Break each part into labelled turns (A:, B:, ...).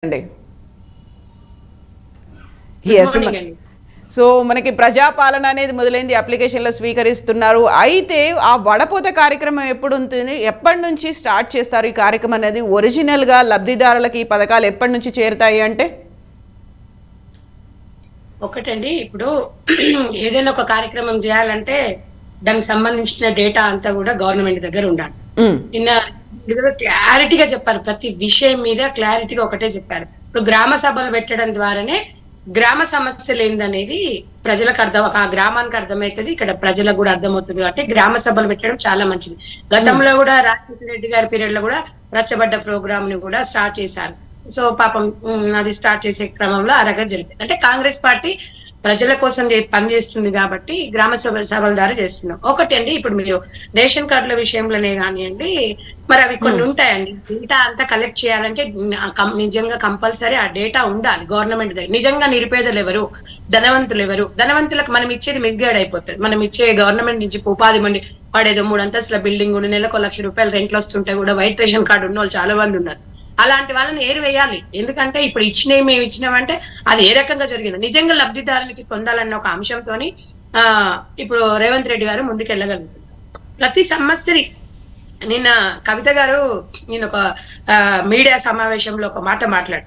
A: అండి.
B: Good
A: yes
B: morning అండి.
A: So మనకి ప్రజాపాలన అనేది మొదలైంది, అప్లికేషన్లో స్వీకరిస్తున్నారు. అయితే ఆ వడపోత కార్యక్రమం ఎప్పుడు ఉంటుంది, ఎప్పటి నుంచి స్టార్ట్ చేస్తారు ఈ కార్యక్రమం అనేది? ఒరిజినల్గా లబ్ధిదారులకి ఈ పథకాలు ఎప్పటి నుంచి చేరుతాయి అంటే?
B: ఒకటండి, ఇప్పుడు ఏదైనా ఒక కార్యక్రమం చేయాలంటే దానికి సంబంధించిన డేటా అంతా కూడా గవర్నమెంట్ దగ్గర ఉండాలి. నిన్న క్లారిటీగా చెప్పారు, ప్రతి విషయం మీద క్లారిటీగా ఒకటే చెప్పారు. ఇప్పుడు గ్రామ సభలు పెట్టడం ద్వారానే గ్రామ సమస్యలు ఏందనేది ప్రజలకు అర్థం, ఆ గ్రామానికి అర్థమవుతుంది, ఇక్కడ ప్రజలకు కూడా అర్థమవుతుంది. కాబట్టి గ్రామ సభలు పెట్టడం చాలా మంచిది. గతంలో కూడా రాజశేఖర రెడ్డి గారి పీరియడ్ లో కూడా రచ్చబడ్డ ప్రోగ్రామ్ ని కూడా స్టార్ట్ చేశారు. సో పాపం అది స్టార్ట్ చేసే క్రమంలో అరగా జరిగింది. అంటే కాంగ్రెస్ పార్టీ ప్రజల కోసం పనిచేస్తుంది కాబట్టి గ్రామ సభల ద్వారా చేస్తున్నాం. ఒకటి అండి, ఇప్పుడు మీరు రేషన్ కార్డుల విషయంలోనే కానివ్వండి, మరి అవి కొన్ని ఉంటాయండి. డేటా అంతా కలెక్ట్ చేయాలంటే నిజంగా కంపల్సరీ ఆ డేటా ఉండాలి గవర్నమెంట్ దగ్గర. నిజంగా నిరుపేదలు ఎవరు, ధనవంతులు ఎవరు? ధనవంతులకు మనం ఇచ్చేది మిస్గైడ్ అయిపోతుంది. మనం ఇచ్చే గవర్నమెంట్ నుంచి ఉపాధి మండి వాడేదో 3 అంతస్తుల బిల్డింగ్ ఉండి నెలకు ₹1,00,000 రెంట్లు వస్తుంటే కూడా వైట్ రేషన్ కార్డు ఉన్న వాళ్ళు చాలా మంది ఉన్నారు. అలాంటి వాళ్ళని ఏరివేయాలి. ఎందుకంటే ఇప్పుడు ఇచ్చినవి మేము ఇచ్చినామంటే అది ఏ రకంగా జరిగింది, నిజంగా లబ్ధిదారునికి పొందాలన్న ఒక అంశంతో ఇప్పుడు రేవంత్ రెడ్డి గారు ముందుకెళ్ళగలుగుతున్నారు. ప్రతి సమస్యని నిన్న కవిత గారు నేను ఒక మీడియా సమావేశంలో ఒక మాట మాట్లాడు,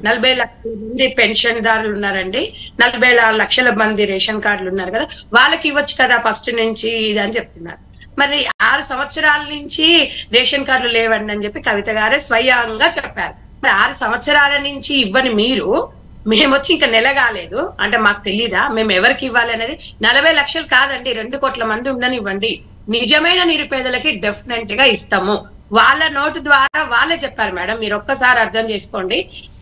B: 40 లక్షల మంది పెన్షన్ దారులు ఉన్నారండి, 44 లక్షల మంది రేషన్ కార్డులు ఉన్నారు కదా, వాళ్ళకి ఇవ్వచ్చు కదా ఫస్ట్ నుంచి ఇది అని చెప్తున్నారు. మరి 6 సంవత్సరాల నుంచి రేషన్ కార్డులు లేవండి అని చెప్పి కవిత గారే స్వయంగా చెప్పారు. మరి 6 సంవత్సరాల నుంచి ఇవ్వని మీరు, మేము వచ్చి ఇంకా నెల కాలేదు అంటే మాకు తెలీదా మేము ఎవరికి ఇవ్వాలి అనేది? 40 లక్షలు కాదండి, 2 కోట్ల మంది ఉండనివ్వండి, నిజమైన నిరుపేదలకి డెఫినెట్ గా ఇస్తాము. వాళ్ళ నోటు ద్వారా వాళ్ళే చెప్పారు. మేడం మీరు ఒక్కసారి అర్థం చేసుకోండి,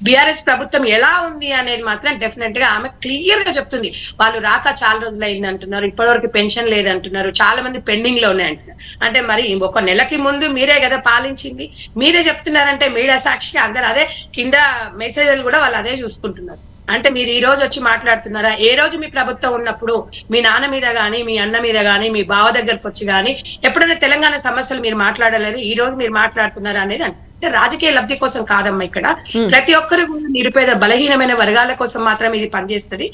B: బిఆర్ఎస్ ప్రభుత్వం ఎలా ఉంది అనేది మాత్రం డెఫినెట్ గా ఆమె క్లియర్ గా చెప్తుంది. వాళ్ళు రాక చాలా రోజులు అయింది అంటున్నారు, ఇప్పటివరకు పెన్షన్ లేదంటున్నారు, చాలా మంది పెండింగ్ లో ఉన్నాయి అంటున్నారు. అంటే మరి 1 నెలకి ముందు మీరే కదా పాలించింది, మీరే చెప్తున్నారంటే మీడియా సాక్షిగా అందరు అదే కింద మెసేజ్లు కూడా వాళ్ళు అదే చూసుకుంటున్నారు. అంటే మీరు ఈ రోజు వచ్చి మాట్లాడుతున్నారా? ఏ రోజు మీ ప్రభుత్వం ఉన్నప్పుడు మీ నాన్న మీద గానీ, మీ అన్న మీద గానీ, మీ బావ దగ్గరకు వచ్చి గానీ ఎప్పుడైనా తెలంగాణ సమస్యలు మీరు మాట్లాడలేదు, ఈ రోజు మీరు మాట్లాడుతున్నారా అనేది అంటే రాజకీయ లబ్ధి కోసం కాదమ్మా. ఇక్కడ ప్రతి ఒక్కరు నిరుపేద బలహీనమైన వర్గాల కోసం మాత్రం ఇది పనిచేస్తుంది.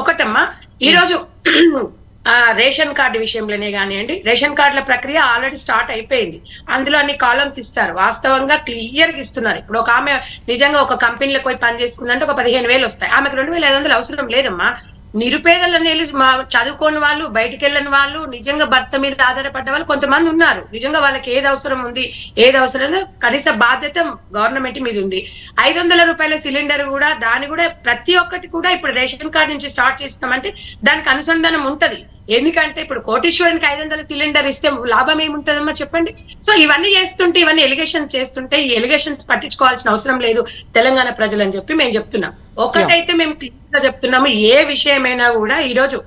B: ఒకటమ్మా, ఈ రోజు రేషన్ కార్డు విషయంలోనే కానివ్వండి, రేషన్ కార్డుల ప్రక్రియ ఆల్రెడీ స్టార్ట్ అయిపోయింది. అందులో అన్ని కాలమ్స్ ఇస్తారు, వాస్తవంగా క్లియర్ గా ఇస్తున్నారు. ఇప్పుడు ఒక ఆమె నిజంగా ఒక కంపెనీలో పోయి పని చేసుకుందంటే ఒక 15,000 వస్తాయి, ఆమెకు 2,500 అవసరం లేదమ్మా. నిరుపేదలు అనేది చదువుకోని వాళ్ళు, బయటికి వెళ్ళని వాళ్ళు, నిజంగా భర్త మీద ఆధారపడ్డ వాళ్ళు కొంతమంది ఉన్నారు. నిజంగా వాళ్ళకి ఏది అవసరం ఉంది, ఏది అవసరం లేదు, కనీస బాధ్యత గవర్నమెంట్ మీద ఉంది. ₹500 సిలిండర్ కూడా, దాని కూడా ప్రతి ఒక్కటి కూడా ఇప్పుడు రేషన్ కార్డు నుంచి స్టార్ట్ చేస్తామంటే దానికి అనుసంధానం ఉంటది. ఎందుకంటే ఇప్పుడు కోటీశ్వరునికి 500 సిలిండర్ ఇస్తే లాభం ఏముంటదమ్మా చెప్పండి. సో ఇవన్నీ చేస్తుంటే, ఇవన్నీ ఎలిగేషన్స్ చేస్తుంటే ఈ ఎలిగేషన్స్ పట్టించుకోవాల్సిన అవసరం లేదు తెలంగాణ ప్రజలు అని చెప్పి మేము చెప్తున్నాం. ఒకటైతే మేము క్లియర్ గా చెప్తున్నాము, ఏ విషయమైనా కూడా ఈ రోజు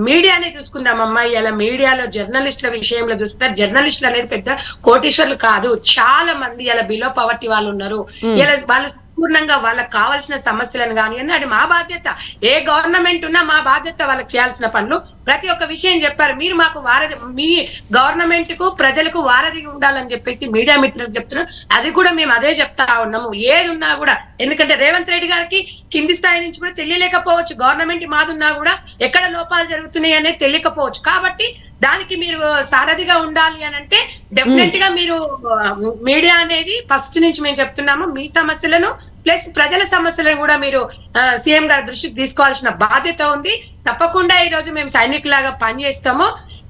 B: మీడియానే చూసుకుందామమ్మా. ఇలా మీడియాలో జర్నలిస్టుల విషయంలో చూసుకుంటారు, జర్నలిస్టులు అనేది పెద్ద కోటీశ్వర్లు కాదు, చాలా మంది ఇలా బిలో పవర్టీ వాళ్ళు ఉన్నారు. ఇలా వాళ్ళు పూర్ణంగా వాళ్ళకి కావాల్సిన సమస్యలను కానివ్వండి, అది మా బాధ్యత. ఏ గవర్నమెంట్ ఉన్నా మా బాధ్యత వాళ్ళకి చేయాల్సిన పనులు. ప్రతి ఒక్క విషయం చెప్పారు మీరు, మాకు వారధి, మీ గవర్నమెంట్ కు ప్రజలకు వారధి ఉండాలని చెప్పేసి మీడియా మిత్రులకు చెప్తున్నారు. అది కూడా మేము అదే చెప్తా ఉన్నాము. ఏది ఉన్నా కూడా, ఎందుకంటే రేవంత్ రెడ్డి గారికి కింది స్థాయి నుంచి కూడా తెలియలేకపోవచ్చు, గవర్నమెంట్ మాదున్నా కూడా ఎక్కడ లోపాలు జరుగుతున్నాయి అనేది తెలియకపోవచ్చు. కాబట్టి దానికి మీరు సారథిగా ఉండాలి అని అంటే డెఫినెట్ గా మీరు మీడియా అనేది ఫస్ట్ నుంచి మేము చెప్తున్నాము, మీ సమస్యలను ప్లస్ ప్రజల సమస్యలను కూడా మీరు సీఎం గారి దృష్టికి తీసుకోవాల్సిన బాధ్యత ఉంది. తప్పకుండా ఈ రోజు మేము సైనికులాగా పనిచేస్తాము.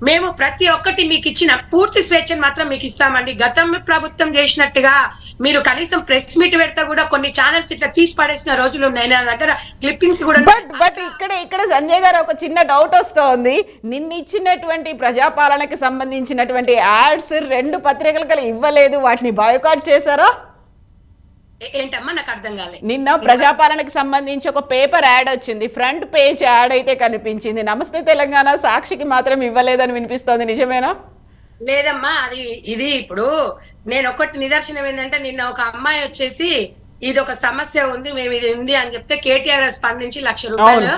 B: మేము ప్రతి ఒక్కటి మీకు ఇచ్చిన పూర్తి స్వేచ్ఛను మాత్రం మీకు ఇస్తామండి. గతం ప్రభుత్వం చేసినట్టుగా మీరు కనీసం ప్రెస్ మీట్ పెడతా కూడా కొన్ని ఛానల్స్ ఇట్లా తీసి పడేసిన రోజులు ఉన్నాయి. నా దగ్గర క్లిప్పింగ్స్ కూడా.
A: బట్ ఇక్కడ సంజయ్ గారు ఒక చిన్న డౌట్ వస్తోంది. నిన్న ఇచ్చినటువంటి ప్రజాపాలనకి సంబంధించినటువంటి యాడ్స్ 2 పత్రికలకు ఇవ్వలేదు, వాటిని బాయ్కాట్ చేశారా?
B: ఏంటమ్మా నాకు అర్థం కాలేదు.
A: నిన్న ప్రజాపాలనకి సంబంధించి ఒక పేపర్ యాడ్ వచ్చింది, ఫ్రంట్ పేజ్ యాడ్ అయితే కనిపించింది, నమస్తే తెలంగాణ, సాక్షికి మాత్రం ఇవ్వలేదని వినిపిస్తోంది, నిజమేనా?
B: లేదమ్మా, ఇది ఇప్పుడు నేను ఒకటి నిదర్శనం ఏంటంటే, నిన్న ఒక అమ్మాయి వచ్చేసి ఇది ఒక సమస్య ఉంది, మేము ఇది ఉంది అని చెప్తే కేటీఆర్ స్పందించి ₹1,00,000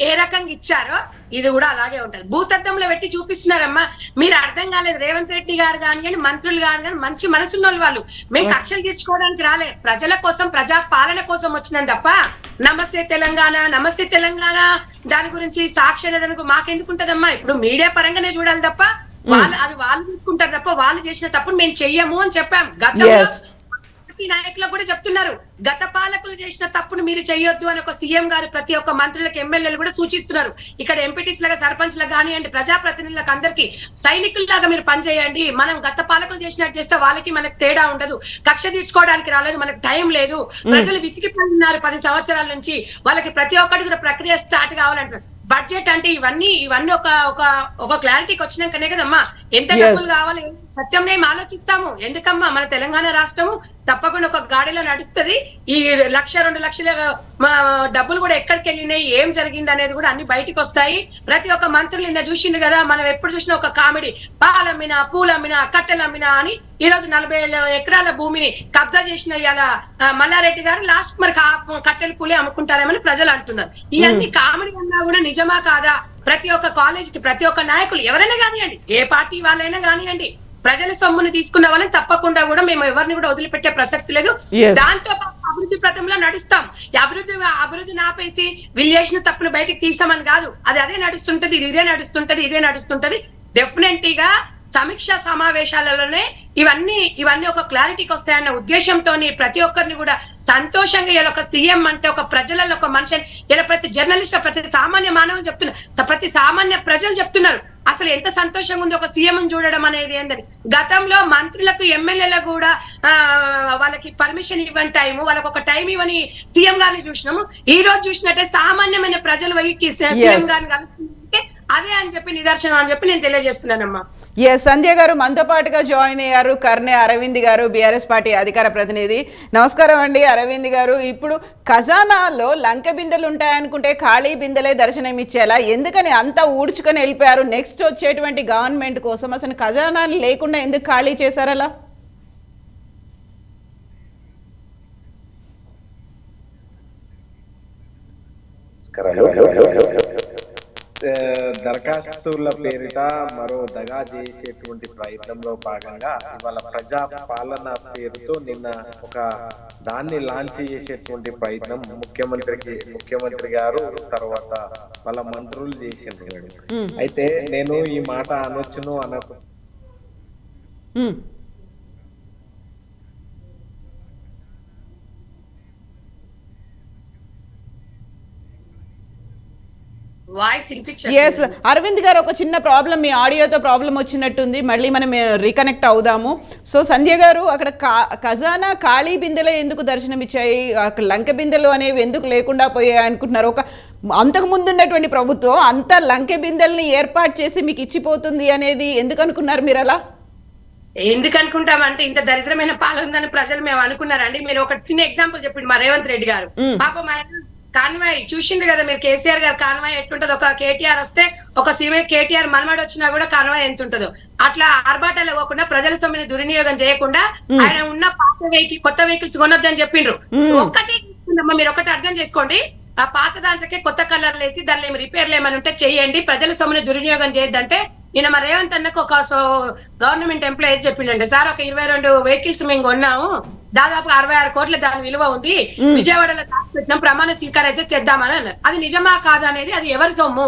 B: ఏ రకంగా ఇచ్చారో ఇది కూడా అలాగే ఉంటది. భూతద్దంలో పెట్టి చూపిస్తున్నారమ్మా. మీరు అర్థం కాలేదు. రేవంత్ రెడ్డి గారు కానీ మంత్రులు కానీ మంచి మనసున్న వాళ్ళు. మేము కక్షలు తీర్చుకోవడానికి రాలే, ప్రజల కోసం ప్రజా పాలన కోసం వచ్చినాం తప్ప నమస్తే తెలంగాణ నమస్తే తెలంగాణ దాని గురించి సాక్షి అనేది మాకెందుకుంటదమ్మా. ఇప్పుడు మీడియా పరంగానే చూడాలి తప్ప వాళ్ళు చూసుకుంటారు తప్ప వాళ్ళు చేసిన తప్పుడు మేము చెయ్యము అని చెప్పాం. గతంలో నాయకులకు కూడా చెప్తున్నారు, గత పాలకులు చేసిన తప్పును మీరు చేయొద్దు అని ఒక సీఎం గారు ప్రతి ఒక్క మంత్రులకు ఎమ్మెల్యేలు కూడా సూచిస్తున్నారు. ఇక్కడ ఎంపీటీస్ లాగా సర్పంచ్ లకు కానివ్వండి, ప్రజాప్రతినిధులకు అందరికీ సైనికుల్లాగా మీరు పనిచేయండి. మనం గత పాలకులు చేసినట్టు చేస్తే వాళ్ళకి మనకు తేడా ఉండదు. కక్ష తీర్చుకోవడానికి రాలేదు, మనకు టైం లేదు. ప్రజలు విసిగిపోతున్నారు 10 సంవత్సరాల నుంచి. వాళ్ళకి ప్రతి ఒక్కటి కూడా ప్రక్రియ స్టార్ట్ కావాలంటారు. బడ్జెట్ అంటే ఇవన్నీ ఒక క్లారిటీకి వచ్చినాకనే కదమ్మా ఎంత డబ్బులు కావాలి సత్యంనేం ఆలోచిస్తాము. ఎందుకమ్మా మన తెలంగాణ రాష్ట్రము తప్పకుండా ఒక గాడిలో నడుస్తుంది. ఈ 1-2 లక్షల డబ్బులు కూడా ఎక్కడికి వెళ్ళినాయి, ఏం జరిగింది అనేది కూడా అన్ని బయటికి వస్తాయి. ప్రతి ఒక్క మంత్రులు నిన్న చూసిండు కదా, మనం ఎప్పుడు చూసినా ఒక కామెడీ, పాలమ్మినా పూలమ్మినా కట్టెలమ్మినా అని ఈ రోజు 40 ఎకరాల భూమిని కబ్జా చేసిన ఇలా మల్లారెడ్డి గారు లాస్ట్ మరి కట్టెలు పూలే అమ్ముకుంటారేమని ప్రజలు అంటున్నారు. ఇవన్నీ కామెడీ ఉన్నా కూడా నిజమా కాదా? ప్రతి ఒక్క కాలేజీకి ప్రతి ఒక్క నాయకులు ఎవరైనా కానివ్వండి, ఏ పార్టీ వాళ్ళైనా కానివ్వండి, ప్రజల సొమ్మును తీసుకున్న వాళ్ళని తప్పకుండా కూడా మేము ఎవరిని కూడా వదిలిపెట్టే ప్రసక్తి లేదు. దాంతో అభివృద్ధి పథంలో నడుస్తాం. అభివృద్ధిని ఆపేసి వీళ్ళు చేసిన తప్పును బయటకు తీస్తామని కాదు. అదే నడుస్తుంటది, ఇదే నడుస్తుంటది. డెఫినెట్ గా సమీక్షా సమావేశాలలోనే ఇవన్నీ ఒక క్లారిటీకి వస్తాయన్న ఉద్దేశంతో ప్రతి ఒక్కరిని కూడా సంతోషంగా ఇలా ఒక సీఎం అంటే ఒక ప్రజలలో ఒక మనిషి ఇలా ప్రతి జర్నలిస్ట్ ప్రతి సామాన్య మానవులు చెప్తున్నారు, ప్రతి సామాన్య ప్రజలు చెప్తున్నారు అసలు ఎంత సంతోషంగా ఉంది ఒక సీఎం చూడడం అనేది ఏందని. గతంలో మంత్రులకు ఎమ్మెల్యేలకు కూడా వాళ్ళకి పర్మిషన్ ఇవ్వని టైము, వాళ్ళకి ఒక టైం ఇవ్వని సీఎం గారిని చూసినాము. ఈ రోజు చూసినట్టే సామాన్యమైన ప్రజలు వైకి సీఎం గారిని కలుస్తుంటే అదే అని చెప్పి నిదర్శనం అని చెప్పి నేను తెలియజేస్తున్నానమ్మా.
A: సంధ్య గారు మనతో పాటుగా జాయిన్ అయ్యారు. కర్నె అరవింద్ గారు, బీఆర్ఎస్ పార్టీ అధికార ప్రతినిధి. నమస్కారం అండి అరవింద్ గారు. ఇప్పుడు ఖజానాలో లంక బిందెలు ఉంటాయనుకుంటే ఖాళీ బిందెలే దర్శనం ఇచ్చేలా ఎందుకని అంతా ఊడ్చుకొని వెళ్ళిపోయారు? నెక్స్ట్ వచ్చేటువంటి గవర్నమెంట్ కోసం అసలు ఖజానాలు లేకుండా ఎందుకు ఖాళీ చేశారు అలా?
C: దరఖాస్తుల పేరిట మరో దగా చేసేటువంటి ప్రయత్నంలో భాగంగా ఇవాళ ప్రజా పాలన పేరుతో నిన్న ఒక దాన్ని లాంచ్ చేసేటువంటి ప్రయత్నం ముఖ్యమంత్రి గారు తర్వాత వాళ్ళ మంత్రులు చేసిండ్రు. అయితే నేను ఈ మాట అనొచ్చును అనకు
A: అరవింద్ గారు, ఒక చిన్న ప్రాబ్లం, మీ ఆడియోతో ప్రాబ్లం వచ్చినట్టుంది, మళ్ళీ మనం రీకనెక్ట్ అవుదాము. సో సంధ్య గారు, అక్కడ ఖజానా ఖాళీ బిందెలే ఎందుకు దర్శనం ఇచ్చాయి, లంక బిందెలు అనేవి ఎందుకు లేకుండా పోయాయి అనుకుంటున్నారు? ఒక అంతకు ముందు ఉన్నటువంటి ప్రభుత్వం అంత లంకె బిందెల్ని ఏర్పాటు చేసి మీకు ఇచ్చిపోతుంది అనేది ఎందుకు అనుకున్నారు మీరు? అలా
B: ఎందుకు అనుకుంటామంటే ఇంత దరిద్రమైన పాలన ఉందని ప్రజలు మేము అనుకున్నారండి. మీరు ఒక చిన్న ఎగ్జాంపుల్ చెప్పింది మా రేవంత్ రెడ్డి గారు. పాపం ఆయన కాన్వాయ్ చూసిండ్రు కదా మీరు, కేసీఆర్ గారు కాన్వాయ్ ఎట్లుంటది, ఒక కేటీఆర్ వస్తే ఒక సిమెంట్ కేటీఆర్ మనమాడు వచ్చినా కూడా కాన్వాయ్ ఎంత ఉంటుందో అట్లా ఆర్భాటాలు ఇవ్వకుండా ప్రజల సొమ్ముని దుర్వినియోగం చేయకుండా ఆయన ఉన్న పాత వెహికల్ కొత్త వెహికల్స్ కొనొద్దని చెప్పిండ్రు. ఒక్కటే మీరు ఒకటి అర్థం చేసుకోండి, ఆ పాత దాంట్లోకే కొత్త కలర్లు వేసి దానిలో ఏమి రిపేర్లు ఏమైనా ఉంటే చెయ్యండి, ప్రజల సొమ్ముని దుర్వినియోగం చేయొద్దంటే నిన్న మా రేవంత్ అన్నకు ఒక గవర్నమెంట్ ఎంప్లాయీ చెప్పిండండి, సార్ ఒక 22 వెహికల్స్ మేము కొన్నాము, దాదాపు 66 కోట్ల దాని విలువ ఉంది, విజయవాడలో పెట్టినాం, ప్రమాణ స్వీకారం అయితే తెద్దామని అన్నారు. అది నిజమా కాదా అనేది అది ఎవరి సొమ్ము?